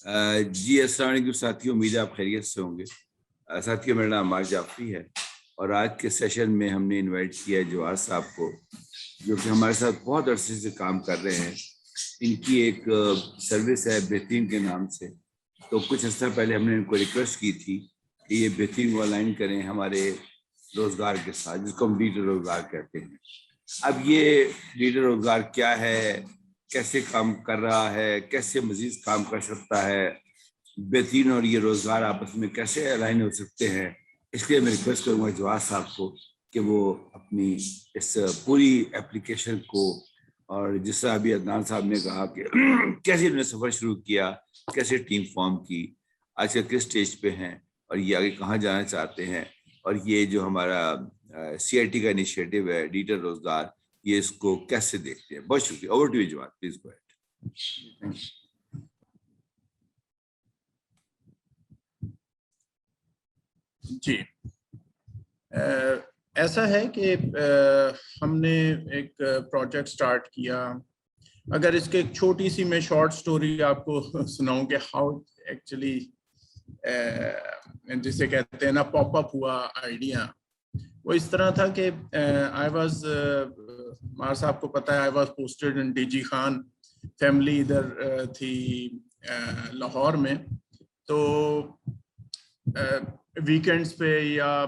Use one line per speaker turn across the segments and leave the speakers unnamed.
जी अस्सलाम वालेकुम साथियों, उम्मीद है आप खैरियत से होंगे। साथियों, मेरा नाम अमार जाफरी है और आज के सेशन में हमने इनवाइट किया है जवाद साहब को, जो कि हमारे साथ बहुत अरसे से काम कर रहे हैं। इनकी एक सर्विस है बेहतरीन के नाम से। तो कुछ अर्सा पहले हमने इनको रिक्वेस्ट की थी कि ये बेहतरीन को अलाइन करें हमारे रोज़गार के साथ, जिसको हम लीडर रोज़गार कहते हैं। अब ये लीडर रोज़गार क्या है, कैसे काम कर रहा है, कैसे मजीद काम कर सकता है, बेहतरीन और ये रोज़गार आपस में कैसे अलाइन हो सकते हैं, इसलिए मैं रिक्वेस्ट करूँगा जवाद साहब को कि वो अपनी इस पूरी एप्लीकेशन को, और जिस तरह अभी अदनान साहब ने कहा कि कैसे इन्होंने सफ़र शुरू किया, कैसे टीम फॉर्म की, आज किस स्टेज पे हैं और ये आगे कहाँ जाना चाहते हैं, और ये जो हमारा CIT का इनिशिएटिव है लीडर रोज़गार, ये इसको कैसे देखते हैं। बहुत शुक्रिया। Over to you Jawad, please go ahead.
जी, ऐसा है कि हमने एक प्रोजेक्ट स्टार्ट किया। अगर इसके एक छोटी सी मैं शॉर्ट स्टोरी आपको सुनाऊं कि हाउ एक्चुअली जिसे कहते हैं ना पॉपअप हुआ आइडिया, वो इस तरह था कि आई वाज, मार साहब को पता है, I was posted in DG Khan. Family इधर थी लाहौर में, तो वीकेंड्स पे या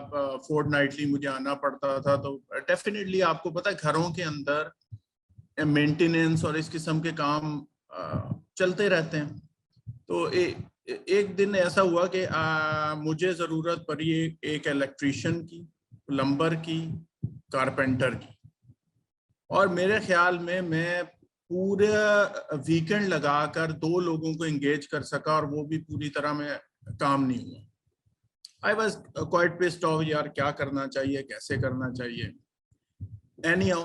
फोर्टनाइटली मुझे आना पड़ता था। तो डेफिनेटली आपको पता है घरों के अंदर मेंटेनेंस और इस किस्म के काम चलते रहते हैं। तो एक दिन ऐसा हुआ कि मुझे ज़रूरत पड़ी एक इलेक्ट्रीशियन की, प्लम्बर की, कारपेंटर की, और मेरे ख्याल में मैं पूरे वीकेंड लगाकर 2 लोगों को एंगेज कर सका और वो भी पूरी तरह में काम नहीं हुआ। I was quite pissed off, यार क्या करना चाहिए, कैसे करना चाहिए। एनीहाउ,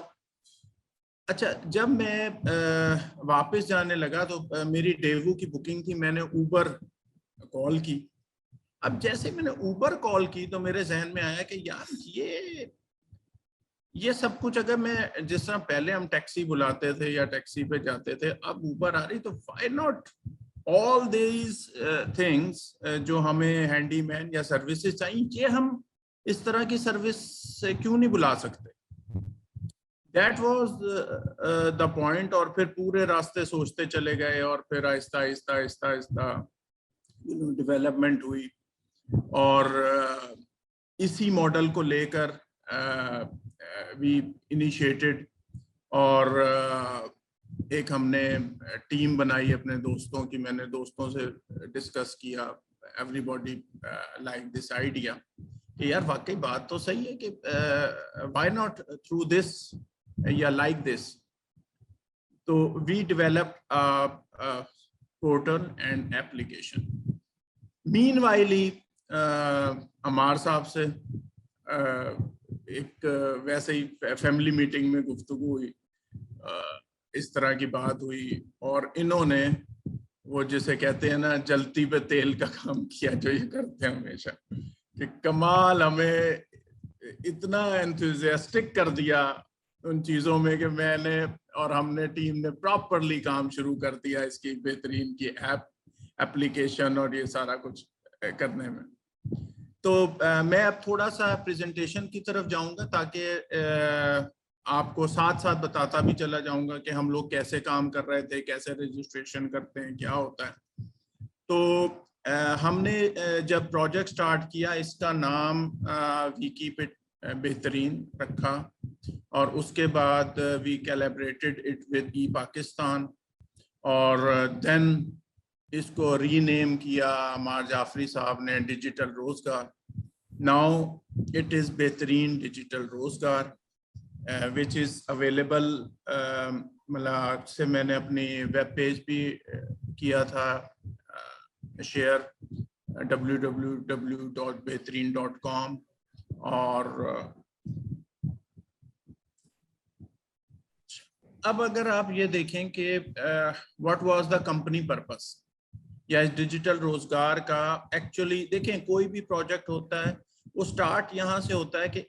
अच्छा, जब मैं वापस जाने लगा तो मेरी डेवू की बुकिंग थी, मैंने ऊबर कॉल की। अब जैसे मैंने ऊबर कॉल की तो मेरे जहन में आया कि यार ये सब कुछ, अगर मैं जिस तरह पहले हम टैक्सी बुलाते थे या टैक्सी पे जाते थे, अब ऊबर आ रही, तो why not all these things जो हमें हैंडीमैन या सर्विसेज चाहिए, ये हम इस तरह की सर्विस से क्यों नहीं बुला सकते। That was the point. और फिर पूरे रास्ते सोचते चले गए और फिर आहिस्ता आहिस्ता आहिस्ता आहिस्ता डेवलपमेंट हुई और इसी मॉडल को लेकर वी इनिशिएटेड और एक हमने टीम बनाई अपने दोस्तों की। मैंने दोस्तों से डिस्कस किया, एवरीबॉडी लाइक दिस आइडिया कि यार वाकई बात तो सही है कि व्हाई नॉट थ्रू दिस या लाइक दिस। तो we develop portal and application. Meanwhile ही अमार साहब से एक वैसे ही फैमिली मीटिंग में गुफ्तगू हुई, इस तरह की बात हुई और इन्होंने वो जिसे कहते हैं ना जलती पे तेल का काम किया, जो ये करते हैं हमेशा, कि कमाल हमें इतना एंथुसियास्टिक कर दिया उन चीज़ों में कि मैंने और हमने टीम ने प्रॉपरली काम शुरू कर दिया इसकी बेहतरीन की एप्लीकेशन और ये सारा कुछ करने में। तो मैं अब थोड़ा सा प्रेजेंटेशन की तरफ जाऊंगा ताकि आपको साथ साथ बताता भी चला जाऊंगा कि हम लोग कैसे काम कर रहे थे, कैसे रजिस्ट्रेशन करते हैं, क्या होता है। तो हमने जब प्रोजेक्ट स्टार्ट किया, इसका नाम वी कीप इट बेहतरीन रखा और उसके बाद वी कोलैबोरेटेड इट विद ई-पाकिस्तान और देन इसको रीनेम किया अमार जाफरी साहब ने डिजिटल रोजगार। नाउ इट इज़ बेहतरीन डिजिटल रोजगार विच इज़ अवेलेबल। मतलब से मैंने अपनी वेब पेज भी किया था शेयर, www.behtareen.com। और अब अगर आप ये देखें कि what was the company purpose या इस डिजिटल रोजगार का, एक्चुअली देखें कोई भी प्रोजेक्ट होता है वो स्टार्ट यहाँ से होता है कि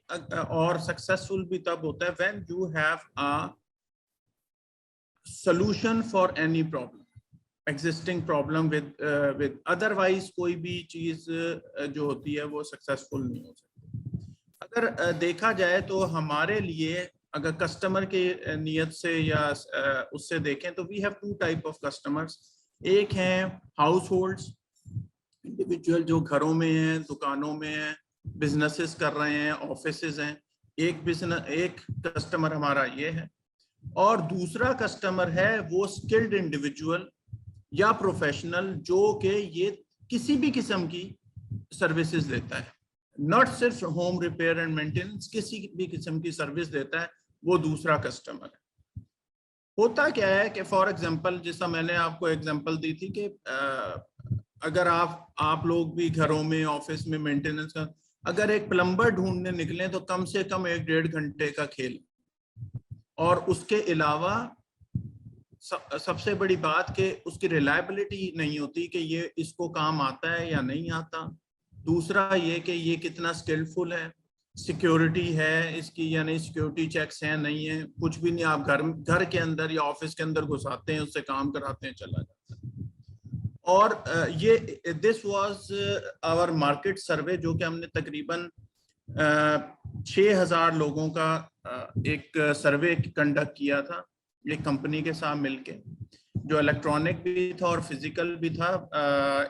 और सक्सेसफुल भी तब होता है when you have a solution for any problem. Existing problem with otherwise कोई भी चीज जो होती है वो सक्सेसफुल नहीं हो सकती। अगर देखा जाए तो हमारे लिए अगर कस्टमर के नियत से या उससे देखें तो we have two type of customers. एक है हाउस होल्ड्स, इंडिविजुअल जो घरों में हैं, दुकानों में हैं, बिजनेसेस कर रहे हैं, ऑफिसेज हैं। एक कस्टमर हमारा ये है। और दूसरा कस्टमर है वो स्किल्ड इंडिविजुअल या प्रोफेशनल जो कि ये किसी भी किस्म की सर्विसेज लेता है, नॉट सिर्फ होम रिपेयर एंड मेंटेनेंस, किसी भी किस्म की सर्विस देता है, वो दूसरा कस्टमर है। होता क्या है कि फॉर एग्जांपल, जैसा मैंने आपको एग्जांपल दी थी कि अगर आप लोग भी घरों में, ऑफिस में मेंटेनेंस का, अगर एक प्लम्बर ढूंढने निकले तो कम से कम 1-1.5 घंटे का खेल। और उसके अलावा सबसे बड़ी बात कि उसकी रिलायबिलिटी नहीं होती कि ये इसको काम आता है या नहीं आता। दूसरा ये कि ये कितना स्किलफुल है, सिक्योरिटी है इसकी या नहीं, सिक्योरिटी चेक्स हैं नहीं है, कुछ भी नहीं, आप घर के अंदर या ऑफिस के अंदर घुसाते हैं, उससे काम कराते हैं, चला जाता है। और ये this was our market survey, जो कि हमने तकरीबन 6000 लोगों का एक सर्वे कंडक्ट किया था एक कंपनी के साथ मिलके, जो इलेक्ट्रॉनिक भी था और फिजिकल भी था,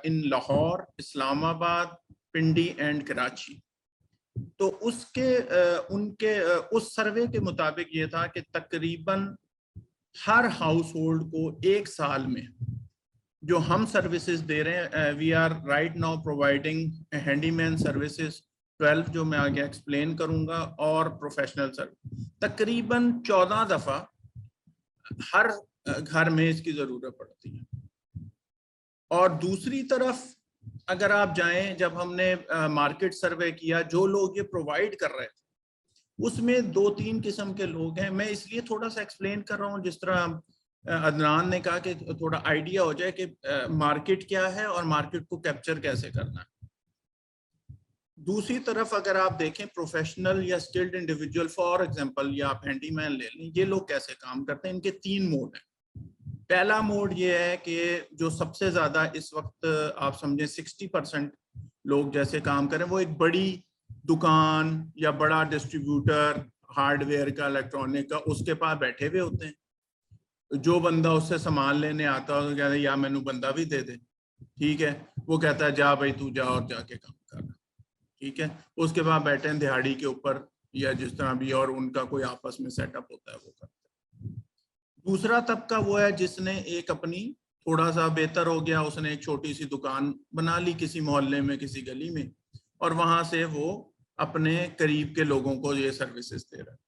इन लाहौर, इस्लामाबाद, पिंडी एंड कराची। तो उनके उस सर्वे के मुताबिक ये था कि तकरीबन हर हाउस होल्ड को एक साल में जो हम सर्विसेज दे रहे हैं, we are right now providing handyman services 12 जो मैं आगे एक्सप्लेन करूंगा, और प्रोफेशनल सर्विस, तकरीबन 14 दफा हर घर में इसकी जरूरत पड़ती है। और दूसरी तरफ अगर आप जाएं, जब हमने मार्केट सर्वे किया, जो लोग ये प्रोवाइड कर रहे थे उसमें 2-3 किस्म के लोग हैं। मैं इसलिए थोड़ा सा एक्सप्लेन कर रहा हूँ, जिस तरह अदनान ने कहा कि थोड़ा आइडिया हो जाए कि मार्केट क्या है और मार्केट को कैप्चर कैसे करना है। दूसरी तरफ अगर आप देखें प्रोफेशनल या स्किल्ड इंडिविजुअल, फॉर एग्जांपल या आप हैंडीमैन ले लें, ये लोग कैसे काम करते हैं, इनके 3 मोड हैं। पहला मोड ये है कि जो सबसे ज्यादा इस वक्त आप समझें 60% लोग जैसे काम करें, वो एक बड़ी दुकान या बड़ा डिस्ट्रीब्यूटर हार्डवेयर का, इलेक्ट्रॉनिक का, उसके पास बैठे हुए होते हैं। जो बंदा उससे सामान लेने आता है, तो कहता है या मैनू बंदा भी दे दे, ठीक है, वो कहता है जा भाई तू जा और जाके काम कर, ठीक है। उसके बाद बैठे हैं दिहाड़ी के ऊपर या जिस तरह भी, और उनका कोई आपस में सेटअप होता है, वो करते हैं। दूसरा तबका वो है जिसने एक अपनी, थोड़ा सा बेहतर हो गया, उसने एक छोटी सी दुकान बना ली किसी मोहल्ले में, किसी गली में, और वहां से वो अपने करीब के लोगों को ये सर्विसेज दे रहा है।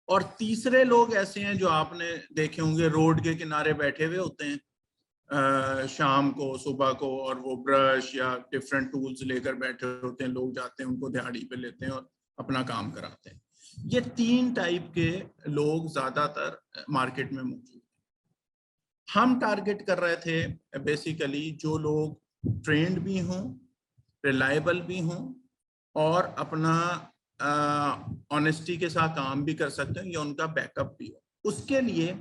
और तीसरे लोग ऐसे हैं जो आपने देखे होंगे, रोड के किनारे बैठे हुए होते हैं शाम को, सुबह को, और वो ब्रश या डिफरेंट टूल्स लेकर बैठे होते हैं। लोग जाते हैं, उनको दिहाड़ी पे लेते हैं और अपना काम कराते हैं। ये 3 टाइप के लोग ज्यादातर मार्केट में मौजूद हैं। हम टारगेट कर रहे थे बेसिकली जो लोग ट्रेंड भी हों, रिलायबल भी हों, और अपना ऑनेस्टी के साथ काम भी कर सकते हैं, या उनका बैकअप भी हो। उसके लिए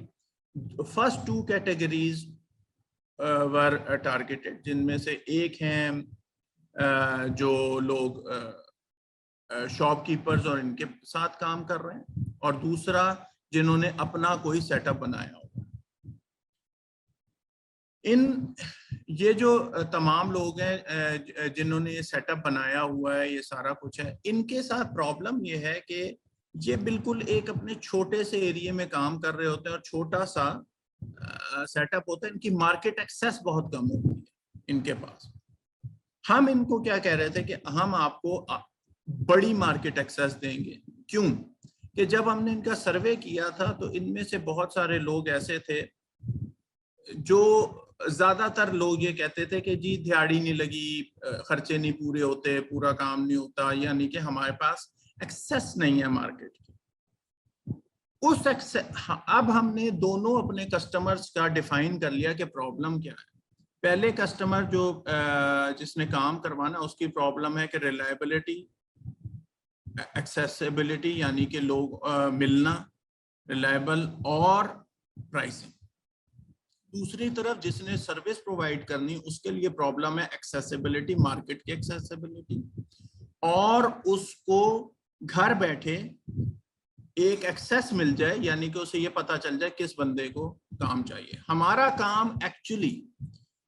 फर्स्ट 2 कैटेगरीज वर टारगेटेड, जिनमें से एक हैं जो लोग शॉपकीपर्स और इनके साथ काम कर रहे हैं, और दूसरा जिन्होंने अपना कोई सेटअप बनाया होगा। ये जो तमाम लोग हैं जिन्होंने ये सेटअप बनाया हुआ है, ये सारा कुछ है, इनके साथ प्रॉब्लम ये है कि ये बिल्कुल एक अपने छोटे से एरिया में काम कर रहे होते हैं और छोटा सा सेटअप होता है। इनकी मार्केट एक्सेस बहुत कम होती है इनके पास। हम इनको क्या कह रहे थे कि हम आपको बड़ी मार्केट एक्सेस देंगे। क्यों? कि जब हमने इनका सर्वे किया था तो इनमें से बहुत सारे लोग ऐसे थे जो, ज्यादातर लोग ये कहते थे कि जी दिहाड़ी नहीं लगी, खर्चे नहीं पूरे होते, पूरा काम नहीं होता, यानी कि हमारे पास एक्सेस नहीं है मार्केट की। उस एक्सेस, अब हमने दोनों अपने कस्टमर्स का डिफाइन कर लिया कि प्रॉब्लम क्या है। पहले कस्टमर जो जिसने काम करवाना, उसकी प्रॉब्लम है कि रिलायबिलिटी, एक्सेसिबिलिटी यानी कि लोग मिलना, रिलायबल, और प्राइसिंग। दूसरी तरफ जिसने सर्विस प्रोवाइड करनी उसके लिए प्रॉब्लम है एक्सेसिबिलिटी, मार्केट की एक्सेसिबिलिटी, और उसको घर बैठे एक एक्सेस मिल जाए, यानी कि उसे ये पता चल जाए किस बंदे को काम चाहिए। हमारा काम एक्चुअली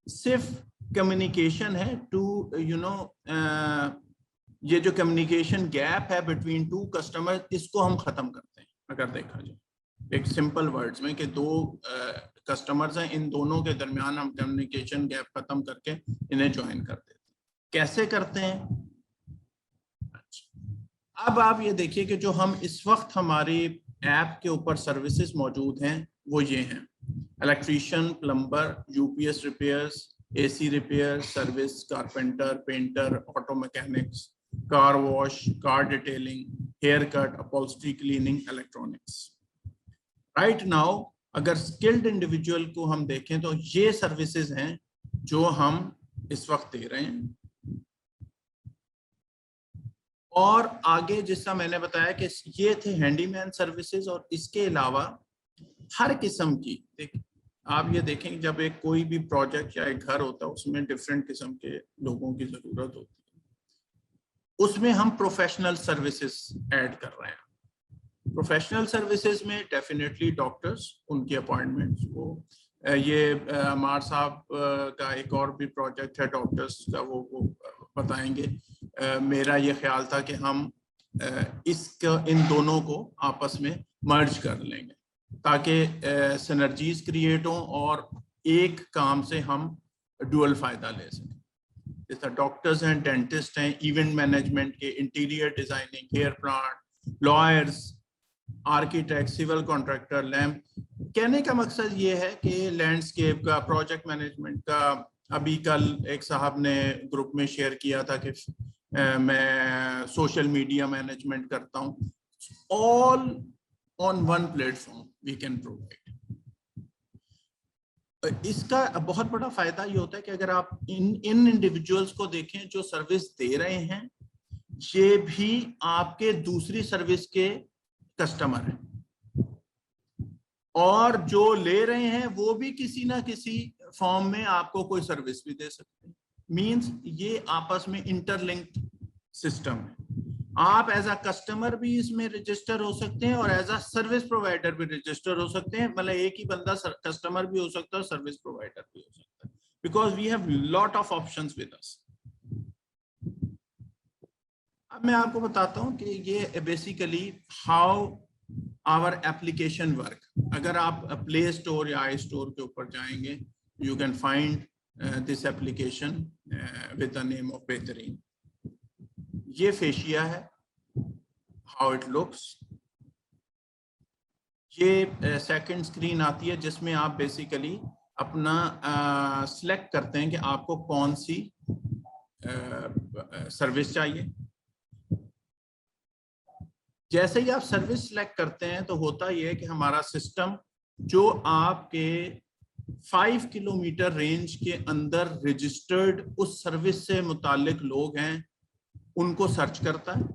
सिर्फ कम्युनिकेशन है टू ये जो कम्युनिकेशन गैप है बिटवीन टू कस्टमर, इसको हम खत्म करते हैं। अगर देखा जाए एक सिंपल वर्ड्स में कि दो कस्टमर्स हैं, इन दोनों के दरमियान हम कम्युनिकेशन गैप खत्म करके इन्हें ज्वाइन कर देते हैं। कैसे करते हैं? अब आप ये देखिए कि जो हम इस वक्त हमारी ऐप के ऊपर सर्विसेज मौजूद हैं वो ये हैं: electrician, plumber, UPS repairs, AC repair service, carpenter, painter, auto mechanics, car wash, car detailing, haircut, upholstery cleaning, electronics. Right now अगर स्किल्ड इंडिविजुअल को हम देखें तो ये सर्विसेज हैं जो हम इस वक्त दे रहे हैं। और आगे जिसका मैंने बताया कि ये थे हैंडीमैन सर्विसेज, और इसके अलावा हर किस्म की, आप ये देखें जब एक कोई भी प्रोजेक्ट या एक घर होता है उसमें डिफरेंट किस्म के लोगों की जरूरत होती है, उसमें हम प्रोफेशनल सर्विसेज ऐड कर रहे हैं। प्रोफेशनल सर्विसेज में डेफिनेटली डॉक्टर्स, उनकी अपॉइंटमेंट्स को, ये अमार साहब का एक और भी प्रोजेक्ट है डॉक्टर्स का, वो बताएंगे। मेरा ये ख्याल था कि हम इन दोनों को आपस में मर्ज कर लेंगे ताकि सिनर्जीज क्रिएट हों और एक काम से हम डुअल फायदा ले सकें। जैसा डॉक्टर्स हैं, डेंटिस्ट हैं, इवेंट मैनेजमेंट के, interior designing, hair plant, lawyers, architect, civil contractor, lamp. कहने का मकसद ये है कि लैंडस्केप का, प्रोजेक्ट मैनेजमेंट का, अभी कल एक साहब ने ग्रुप में शेयर किया था कि मैं सोशल मीडिया मैनेजमेंट करता हूँ, all on one platform we can provide. इसका बहुत बड़ा फायदा ये होता है कि अगर आप इन इंडिविजुअल्स को देखें जो सर्विस दे रहे हैं, ये भी आपके दूसरी सर्विस के कस्टमर हैं, और जो ले रहे हैं वो भी किसी ना किसी फॉर्म में आपको कोई सर्विस भी दे सकते हैं। मींस ये आपस में इंटरलिंक्ड सिस्टम है। आप एज अ कस्टमर भी इसमें रजिस्टर हो सकते हैं और एज अ सर्विस प्रोवाइडर भी रजिस्टर हो सकते हैं। मतलब एक ही बंदा कस्टमर भी हो सकता है और सर्विस प्रोवाइडर भी हो सकता है, because we have lot of options with us. अब मैं आपको बताता हूं कि ये basically how our application work. अगर आप प्ले स्टोर या आई स्टोर के ऊपर जाएंगे, you can find this application with the name of बेहतरीन। ये फेशिया है, हाउ इट लुक्स। ये सेकंड स्क्रीन आती है जिसमें आप बेसिकली अपना सिलेक्ट करते हैं कि आपको कौन सी सर्विस चाहिए। जैसे ही आप सर्विस सिलेक्ट करते हैं तो होता यह है कि हमारा सिस्टम जो आपके 5 किलोमीटर रेंज के अंदर रजिस्टर्ड उस सर्विस से मुतालिक लोग हैं उनको सर्च करता है